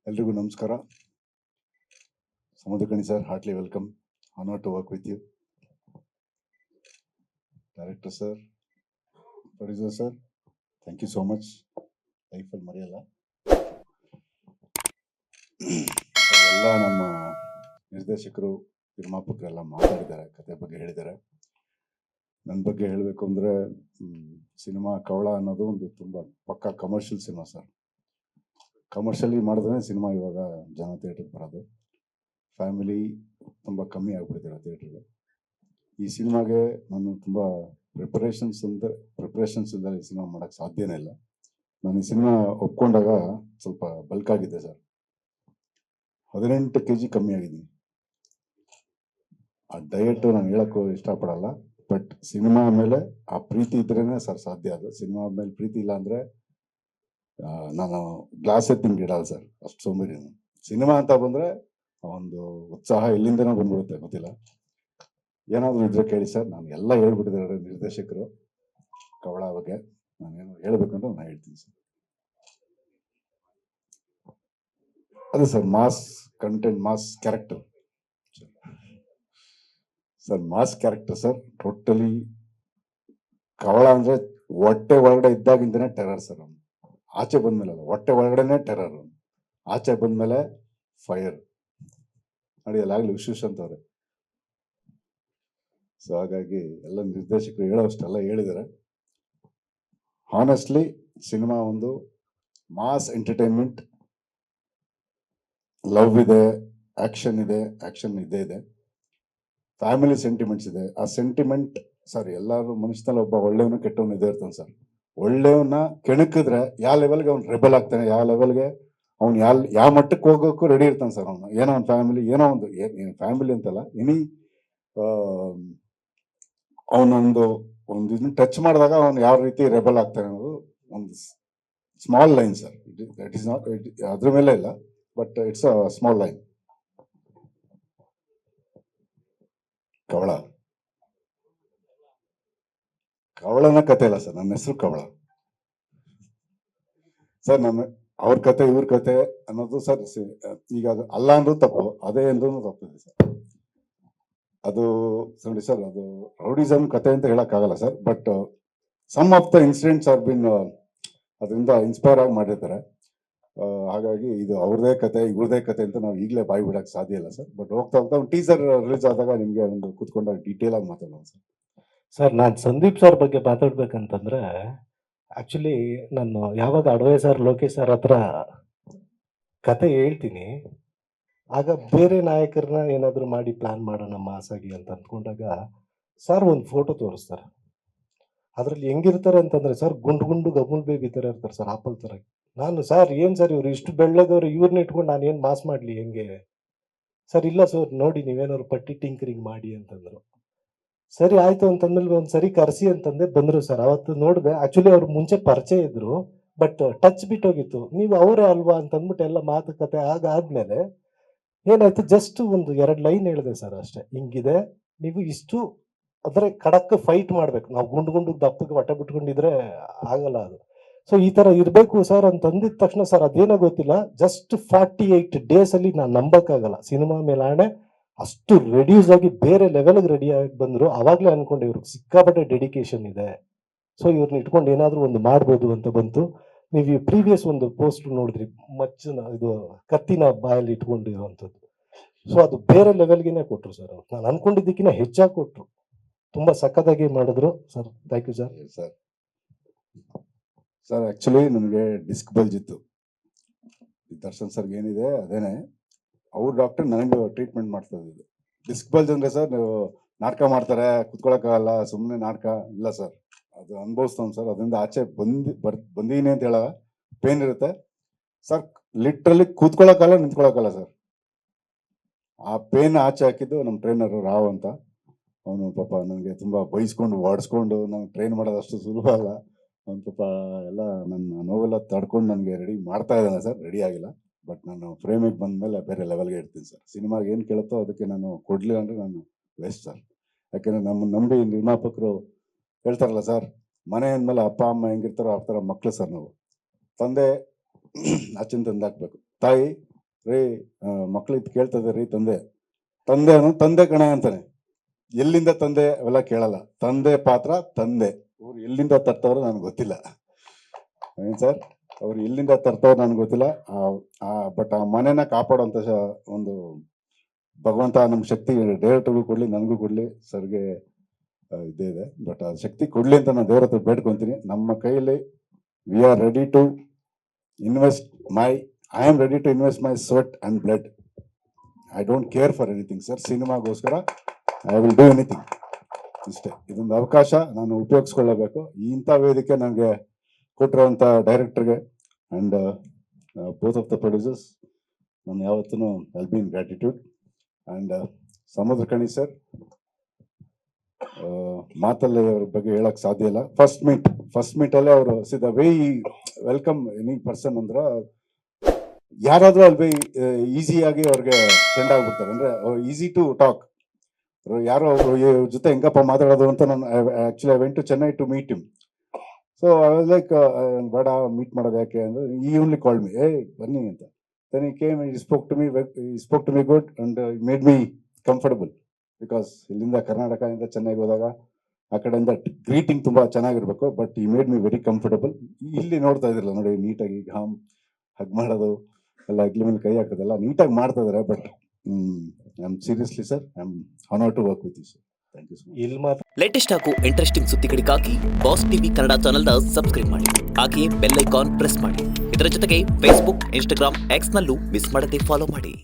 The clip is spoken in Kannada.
ಎಲ್ರಿಗೂ ನಮಸ್ಕಾರ. Samuthirakani sir, heartly welcome. Honour to work with you. Director sir, producer sir, thank you so much. ಲೈಫಲ್ಲಿ ಮರೆಯಲ್ಲ. ಎಲ್ಲ ನಮ್ಮ ನಿರ್ದೇಶಕರು, ನಿರ್ಮಾಪಕರೆಲ್ಲ ಮಾತಾಡಿದ್ದಾರೆ, ಕತೆ ಬಗ್ಗೆ ಹೇಳಿದ್ದಾರೆ. ನನ್ನ ಬಗ್ಗೆ ಹೇಳಬೇಕು ಅಂದರೆ, ಸಿನಿಮಾ ಕವಳ ಅನ್ನೋದು ಒಂದು ತುಂಬ ಪಕ್ಕಾ ಕಮರ್ಷಿಯಲ್ ಸಿನಿಮಾ ಸರ್. ಕಮರ್ಷಿಯಲಿ ಮಾಡಿದ್ರೆ ಸಿನಿಮಾ ಇವಾಗ ಜನ ಥಿಯೇಟ್ರಿಗೆ ಬರೋದು. ಫ್ಯಾಮಿಲಿ ತುಂಬ ಕಮ್ಮಿ ಆಗಿಬಿಡ್ತಿರೋ ಥಿಯೇಟ್ರಿಗೆ. ಈ ಸಿನಿಮಾಗೆ ನಾನು ತುಂಬ ಪ್ರಿಪ್ರೇಷನ್ಸ್ ಇಲ್ಲದೆ ಈ ಸಿನಿಮಾ ಮಾಡೋಕ್ಕೆ ಸಾಧ್ಯನೇ ಇಲ್ಲ. ನಾನು ಈ ಸಿನಿಮಾ ಒಪ್ಕೊಂಡಾಗ ಸ್ವಲ್ಪ ಬಲ್ಕ್ ಆಗಿದ್ದೆ ಸರ್. 18 kg ಕಮ್ಮಿ ಆಗಿದ್ದೀನಿ. ಆ ಡಯಟ್ ನಾನು ಹೇಳೋಕ್ಕೂ ಇಷ್ಟಪಡಲ್ಲ, ಬಟ್ ಸಿನಿಮಾ ಮೇಲೆ ಆ ಪ್ರೀತಿ ಇದ್ರೇ ಸರ್ ಸಾಧ್ಯ. ಅದು ಸಿನಿಮಾ ಮೇಲೆ ಪ್ರೀತಿ ಇಲ್ಲ ಅಂದರೆ ನಾನು ಗ್ಲಾಸ್ ಎತ್ತಿಂಗ್ ಇಡಲ್ಲ ಸರ್, ಅಷ್ಟು ಸೋಂಬೇರಿ. ಸಿನಿಮಾ ಅಂತ ಬಂದರೆ ಒಂದು ಉತ್ಸಾಹ ಎಲ್ಲಿಂದನೋ ಬಂದ್ಬಿಡುತ್ತೆ, ಗೊತ್ತಿಲ್ಲ. ಏನಾದರೂ ಇದ್ರೆ ಕೇಳಿ ಸರ್, ನಾನು ಎಲ್ಲ ಹೇಳ್ಬಿಟ್ಟಿದ್ದಾರೆ ನಿರ್ದೇಶಕರು ಕವಳ ಬಗ್ಗೆ. ನಾನೇನು ಹೇಳ್ಬೇಕಂತ ನಾನು ಹೇಳ್ತೀನಿ ಸರ್. ಅದೇ sir, mass content, mass character sir, mass character sir. Totally ಕವಳ ಅಂದರೆ ಹೊಟ್ಟೆ ಒಳಗಡೆ ಇದ್ದಾಗಿಂದನೇ ಟೆರರ್ ಸರ್. ಅವನು ಆಚೆ ಬಂದ್ಮೇಲೆ ಅಲ್ಲ, ಹೊಟ್ಟೆ ಒಳಗಡೆನೇ ಟೆರರ್. ಅವನು ಆಚೆ ಬಂದ್ಮೇಲೆ ಫೈರ್ ನೋಡಿ. ಅಲ್ಲಾಗಲಿ ವಿಶ್ವೇಶ್ ಅಂತವ್ರೆ. ಸೊ ಹಾಗಾಗಿ ಎಲ್ಲ ನಿರ್ದೇಶಕರು ಹೇಳೋಷ್ಟೆಲ್ಲ ಹೇಳಿದ್ದಾರೆ. ಹಾನೆಸ್ಟ್ಲಿ ಸಿನಿಮಾ ಒಂದು ಮಾಸ್ ಎಂಟರ್ಟೈನ್ಮೆಂಟ್. ಲವ್ ಇದೆ, ಆಕ್ಷನ್ ಇದ್ದೇ ಇದೆ. ಫ್ಯಾಮಿಲಿ ಸೆಂಟಿಮೆಂಟ್ಸ್ ಇದೆ. ಆ ಸೆಂಟಿಮೆಂಟ್ ಸರ್, ಎಲ್ಲರೂ ಮನುಷ್ಯನಲ್ಲಿ ಒಬ್ಬ ಒಳ್ಳೆಯವನು ಕೆಟ್ಟವನು ಇದೇ ಇರ್ತಾನೆ ಸರ್. ಒಳ್ಳೆಯವನ್ನ ಕೆಣಕಿದ್ರೆ ಯಾವ ಲೆವೆಲ್ಗೆ ಅವ್ನು ರೆಬಲ್ ಆಗ್ತಾನೆ, ಯಾವ ಲೆವೆಲ್ಗೆ ಅವ್ನು ಯಾವ ಮಟ್ಟಕ್ಕೆ ಹೋಗೋಕ್ಕೂ ರೆಡಿ ಇರ್ತಾನೆ ಸರ್. ಅವನು ಏನೋ ಒಂದು ಫ್ಯಾಮಿಲಿ, ಏನೋ ಒಂದು ಫ್ಯಾಮಿಲಿ ಅಂತಲ್ಲ, ಅವನೊಂದು ಇದನ್ನ ಟಚ್ ಮಾಡಿದಾಗ ಅವನು ಯಾವ ರೀತಿ ರೆಬಲ್ ಆಗ್ತಾನೆ ಅನ್ನೋದು ಒಂದು small line sir. That is not, ಅದ್ರ ಮೇಲೆ ಇಲ್ಲ, but it's a small line. ಕವಳನ ಕತೆ ಇಲ್ಲ ಸರ್, ನನ್ನ ಹೆಸರು ಕವಳ ಸರ್. ಅವ್ರ ಕತೆ ಇವ್ರ ಕತೆ ಅನ್ನೋದು ಸರ್, ಈಗ ಅದು ಅಲ್ಲ ಅಂದ್ರೂ ತಪ್ಪು, ಅದೇ ಅಂದ್ರೂ ತಪ್ಪಿದೆ ಸರ್. ಅದು ನೋಡಿ ಸರ್, ಅದು ರೌಡಿಸಮ್ ಕತೆ ಅಂತ ಹೇಳಕ್ಕಾಗಲ್ಲ sir, but some of the incidents are been ಅದರಿಂದ ಇನ್ಸ್ಪೈರ್ ಆಗಿ ಮಾಡಿರ್ತಾರೆ. ಹಾಗಾಗಿ ಇದು ಅವ್ರದೇ ಕತೆ ಇವ್ರದೇ ಕತೆ ಅಂತ ನಾವು ಈಗಲೇ ಬಾಯಿ ಬಿಡಕ್ಕೆ ಸಾಧ್ಯ ಇಲ್ಲ ಸರ್. ಬಟ್ ಹೋಗ್ತಾ ಒಂದು ಟೀಸರ್ ರಿಲೀಸ್ ಆದಾಗ ನಿಮಗೆ ಒಂದು ಕೂತ್ಕೊಂಡಾಗ ಡೀಟೇಲ್ ಆಗಿ ಮಾತಾಡೋಣ ಸರ್. ಸರ್, ನಾನು ಸಂದೀಪ್ ಸರ್ ಬಗ್ಗೆ ಮಾತಾಡ್ಬೇಕಂತಂದ್ರೆ, ಆಕ್ಚುಲಿ ನಾನು ಯಾವಾಗ ಅಡ್ವೈಸರ್ ಲೋಕೇಶ್ ಸರ್ ಹತ್ರ ಕತೆ ಹೇಳ್ತೀನಿ, ಆಗ ಬೇರೆ ನಾಯಕರನ್ನ ಏನಾದರೂ ಮಾಡಿ ಪ್ಲಾನ್ ಮಾಡೋಣ ಮಾಸಾಗಿ ಅಂತ ಅಂದ್ಕೊಂಡಾಗ ಸರ್ ಒಂದು ಫೋಟೋ ತೋರಿಸ್ತಾರೆ. ಅದರಲ್ಲಿ ಹೆಂಗಿರ್ತಾರೆ ಅಂತಂದ್ರೆ ಸರ್, ಗುಂಡು ಗಮುಲ್ ಬೇಬಿ ಥರ ಇರ್ತಾರೆ ಸರ್, ಆಪಲ್ ಥರ. ನಾನು ಸರ್, ಏನು ಸರ್ ಇವ್ರು ಇಷ್ಟು ಬೆಳ್ಳಗವ್ರು, ಇವ್ರನ್ನ ಇಟ್ಕೊಂಡು ನಾನು ಏನು ಮಾಸ್ ಮಾಡಲಿ ಹೆಂಗೆ ಸರ್? ಇಲ್ಲ ಸರ್, ನೋಡಿ ನೀವೇನಾದ್ರು ಪಟ್ಟಿ ಟಿಂಕರಿಂಗ್ ಮಾಡಿ ಅಂತಂದ್ರು. ಸರಿ ಆಯ್ತು ಅಂತಂದ್ಮೇಲೆ ಒಂದು ಸರಿ ಕರೆಸಿ ಅಂತಂದೆ, ಬಂದರು ಸರ್. ಅವತ್ತು ನೋಡಿದೆ, ಆಕ್ಚುಲಿ ಅವ್ರು ಮುಂಚೆ ಪರಿಚಯ ಇದ್ರು, ಬಟ್ ಟಚ್ ಬಿಟ್ಟೋಗಿತ್ತು. ನೀವು ಅವರೇ ಅಲ್ವಾ ಅಂತಂದ್ಬಿಟ್ಟು ಎಲ್ಲ ಮಾತುಕತೆ ಆದ್ಮೇಲೆ ಏನಾಯ್ತು, ಜಸ್ಟ್ ಒಂದು 2 ಲೈನ್ ಹೇಳಿದೆ ಸರ್ ಅಷ್ಟೇ. ಹಿಂಗಿದೆ, ನೀವು ಇಷ್ಟು ಅಂದ್ರೆ ಖಡಕ್ ಫೈಟ್ ಮಾಡ್ಬೇಕು. ನಾವು ಗುಂಡು ದಪ್ಪಗೆ ಹೊಟ್ಟೆ ಬಿಟ್ಕೊಂಡಿದ್ರೆ ಆಗಲ್ಲ ಅದು. ಸೊ ಈ ತರ ಇರ್ಬೇಕು ಸರ್ ಅಂತ ಅಂದಿದ ತಕ್ಷಣ ಸರ್, ಅದೇನೋ ಗೊತ್ತಿಲ್ಲ, ಜಸ್ಟ್ 48 ಡೇಸ್ ಅಲ್ಲಿ ನಾನು ನಂಬಕ್ಕಾಗಲ್ಲ, ಸಿನಿಮಾ ಮೇಲೆ ಆಣೆ ಅಷ್ಟು ರೆಡ್ಯೂಸ್ ಆಗಿ ಬೇರೆ ಲೆವೆಲ್ಗೆ ರೆಡಿ ಆಗಿ ಬಂದ್ರು. ಅವಾಗ್ಲೇ ಅನ್ಕೊಂಡೆ ಇವ್ರಿಗೆ ಸಿಕ್ಕಾಪಟ್ಟೆ ಡೆಡಿಕೇಶನ್ ಇದೆ, ಸೊ ಇವ್ರನ್ನ ಇಟ್ಕೊಂಡು ಏನಾದ್ರು ಒಂದು ಮಾಡ್ಬೋದು ಅಂತ ಬಂತು. ನೀವು ಈ ಪ್ರೀವಿಯಸ್ ಒಂದು ಪೋಸ್ಟ್ ನೋಡಿದ್ರಿ, ಮಚ್ಚನ ಇದು ಕತ್ತಿನ ಬಾಯಲ್ಲಿ ಇಟ್ಕೊಂಡಿರುವಂಥದ್ದು. ಸೊ ಅದು ಬೇರೆ ಲೆವೆಲ್ಗೆನೆ ಕೊಟ್ರು ಸರ್. ಅವ್ರು ನಾನು ಅನ್ಕೊಂಡಿದ್ದಕ್ಕಿಂತ ಹೆಚ್ಚಾಗಿ ಕೊಟ್ರು, ತುಂಬಾ ಸಖತ್ತಾಗಿ ಮಾಡಿದ್ರು sir. Thank you sir. Sir actually ನನಗೆ ಡಿಸ್ಕ್ ಬಲ್ಜ್ ಇತ್ತು. ದರ್ಶನ್ ಸರ್ಗೆ ಏನಿದೆ ಅದೇನೆ, ಅವ್ರ ಡಾಕ್ಟರ್ ನನಗೆ ಟ್ರೀಟ್ಮೆಂಟ್ ಮಾಡ್ತಾ ಇದ್ದು. ಡಿಸ್ಕ್ ಬಲ್ಜ್ ಅಂದ್ರೆ ಸರ್, ನೀವು ನಾಟಕ ಮಾಡ್ತಾರೆ ಕೂತ್ಕೊಳಕ್ಕಾಗಲ್ಲ, ಸುಮ್ಮನೆ ನಾಟಕ ಇಲ್ಲ ಸರ್. ಅದು ಅನುಭವಿಸ್ತಾನೆ ಸರ್. ಅದರಿಂದ ಆಚೆ ಬಂದೀನಿ ಅಂತ ಹೇಳ, ಪೇನ್ ಇರುತ್ತೆ ಸರ್. ಲಿಟ್ರಲಿ ಕೂತ್ಕೊಳಕ್ಕಾಗಲ್ಲ, ನಿಂತ್ಕೊಳಕ್ಕಾಗಲ್ಲ ಸರ್. ಆ ಪೇನ್ ಆಚೆ ಹಾಕಿದ್ದು ನಮ್ಮ ಟ್ರೈನರ್ ರಾವ್ ಅಂತ. ಅವನು ಪಾಪ ನನಗೆ ತುಂಬ ಬೈಸ್ಕೊಂಡು ಓಡಿಸ್ಕೊಂಡು ನಂಗೆ ಟ್ರೈನ್ ಮಾಡೋದು ಅಷ್ಟು ಸುಲಭ ಅಲ್ಲ. ಅವನು ಪಾಪ ಎಲ್ಲ ನನ್ನ ನೋವೆಲ್ಲ ತಡ್ಕೊಂಡು ನನಗೆ ರೆಡಿ ಮಾಡ್ತಾ ಇದ್ದಾನೆ ಸರ್. ರೆಡಿ ಆಗಿಲ್ಲ, ಬಟ್ ನಾನು ಫ್ರೇಮಿಗೆ ಬಂದಮೇಲೆ ಬೇರೆ ಲೆವೆಲ್ಗೆ ಇರ್ತೀನಿ ಸರ್. ಸಿನಿಮಾಗೆ ಏನು ಕೇಳುತ್ತೋ ಅದಕ್ಕೆ ನಾನು ಕೊಡಲಿಲ್ಲ ಅಂದರೆ ನಾನು ವೇಸ್ಟ್ ಸರ್. ಯಾಕೆಂದರೆ ನಮ್ಮ ನಂಬಿ ನಿರ್ಮಾಪಕರು ಹೇಳ್ತಾರಲ್ಲ ಸರ್, ಮನೆ ಅಂದಮೇಲೆ ಅಪ್ಪ ಅಮ್ಮ ಹೆಂಗಿರ್ತಾರೋ ಆ ಥರ ಮಕ್ಕಳು ಸರ್ ನಾವು. ತಂದೆ ಆಚಿನ ತಂದು ಹಾಕ್ಬೇಕು, ತಾಯಿ ರೀ ಮಕ್ಳು ಇದು ಕೇಳ್ತದೆ ರೀ ತಂದೆ ಅನ್ನೋ ತಂದೆ ಕಣ ಅಂತಾನೆ. ಎಲ್ಲಿಂದ ತಂದೆ ಅವೆಲ್ಲ ಕೇಳಲ್ಲ, ತಂದೆ ಪಾತ್ರ ತಂದೆ. ಅವ್ರು ಎಲ್ಲಿಂದ ತರ್ತವ್ರು ನನ್ಗೆ ಗೊತ್ತಿಲ್ಲ ಏನ್ ಸರ್, ಅವ್ರು ಎಲ್ಲಿಂದ ತರ್ತವ್ರು ನನ್ಗೆ ಗೊತ್ತಿಲ್ಲ. ಬಟ್ ಆ ಮನೆನ ಕಾಪಾಡುವಂತ ಒಂದು ಭಗವಂತ ನಮ್ಗೆ ಶಕ್ತಿ ಡೈರೆಕ್ಟರ್ಗೂ ಕೊಡ್ಲಿ, ನನಗೂ ಕೊಡ್ಲಿ, ಸರ್ಗೆ ಇದೇ ಇದೆ. ಬಟ್ ಆ ಶಕ್ತಿ ಕೊಡ್ಲಿ ಅಂತ ನಾನು ದೇವ್ರ ಹತ್ರ ಬೇಡ್ಕೊಂತೀನಿ. ನಮ್ಮ ಕೈಯಲ್ಲಿ we are ready to invest I am ready to invest my sweat and blood. I don't care for anything sir. ಸಿನಿಮಾಗೋಸ್ಕರ ಐ ವಿಲ್ ಡೂ ಎನಿಥಿಂಗ್. ಇಷ್ಟೇ, ಇದೊಂದು ಅವಕಾಶ ನಾನು ಉಪಯೋಗಿಸ್ಕೊಳ್ಳಬೇಕು. ಇಂಥ ವೇದಿಕೆ ನನಗೆ ಕೊಟ್ಟಿರುವಂಥ ಡೈರೆಕ್ಟರ್ಗೆ and both of the producers ನಾನು ಯಾವತ್ತೂ I'll be in gratitude. And Samuthirakani sir, ಮಾತಲ್ಲಿ ಅವ್ರ ಬಗ್ಗೆ ಹೇಳಕ್ ಸಾಧ್ಯ ಇಲ್ಲ. ಫಸ್ಟ್ ಮೀಟಲ್ಲೇ ಅವರು the way welcome any person ಅಂದ್ರೆ ಯಾರಾದ್ರೂ ಅಲ್ಲಿ ಈಸಿಯಾಗಿ ಅವ್ರಿಗೆ ಫ್ರೆಂಡ್ ಆಗ್ಬಿಡ್ತಾರೆ. ಅಂದ್ರೆ ಈಸಿ ಟು ಟಾಕ್. ಯಾರೋ ಜೊತೆ ಹೆಂಗಪ್ಪ ಮಾತಾಡೋದು ಅಂತ ನಾನು actually I went to Chennai to meet him. So I was like ಬೇಡ ಮೀಟ್ ಮಾಡೋದು ಯಾಕೆ ಅಂದ್ರೆ ಈ ಓನ್ಲಿ ಕಾಲ್ ಮಿ, ಬನ್ನಿ ಅಂತ. Then he came and he spoke to me good and made me comfortable because ಇಲ್ಲಿಂದ ಕರ್ನಾಟಕದಿಂದ ಚೆನ್ನೈಗೆ ಹೋದಾಗ ಆ ಕಡೆಯಿಂದ ಗ್ರೀಟಿಂಗ್ ತುಂಬಾ ಚೆನ್ನಾಗಿರ್ಬೇಕು. But he made me very comfortable. ಇಲ್ಲಿ ನೋಡ್ತಾ ಇದ್ರಲ್ಲ ನೋಡಿ, ನೀಟಾಗಿ ಹಗ್ ಮಾಡೋದು ಎಲ್ಲ, ಅಗ್ಲಿ ಮೇಲೆ ಕೈ ಹಾಕೋದೆಲ್ಲ ನೀಟಾಗಿ ಮಾಡ್ತಾ ಇದಾರೆ. But I am seriously sir, I am honoured to work with you sir. Thank you so much. ಇಲ್ಲಿ ಮಾತ್ರ ಲೇಟೆಸ್ಟ್ ಹಾಗೂ ಇಂಟ್ರೆಸ್ಟಿಂಗ್ ಸುದ್ದಿಗಳಿಗಾಗಿ ಬಾಸ್ ಟಿವಿ ಕನ್ನಡ ಚಾನೆಲ್ನ ಸಬ್ಸ್ಕ್ರೈಬ್ ಮಾಡಿ. ಹಾಗೆಯೇ ಬೆಲ್ ಐಕಾನ್ ಪ್ರೆಸ್ ಮಾಡಿ. ಇದರ ಜೊತೆಗೆ ಫೇಸ್ಬುಕ್, ಇನ್ಸ್ಟಾಗ್ರಾಮ್, ಎಕ್ಸ್ ನಲ್ಲೂ ಮಿಸ್ ಮಾಡದೆ ಫಾಲೋ ಮಾಡಿ.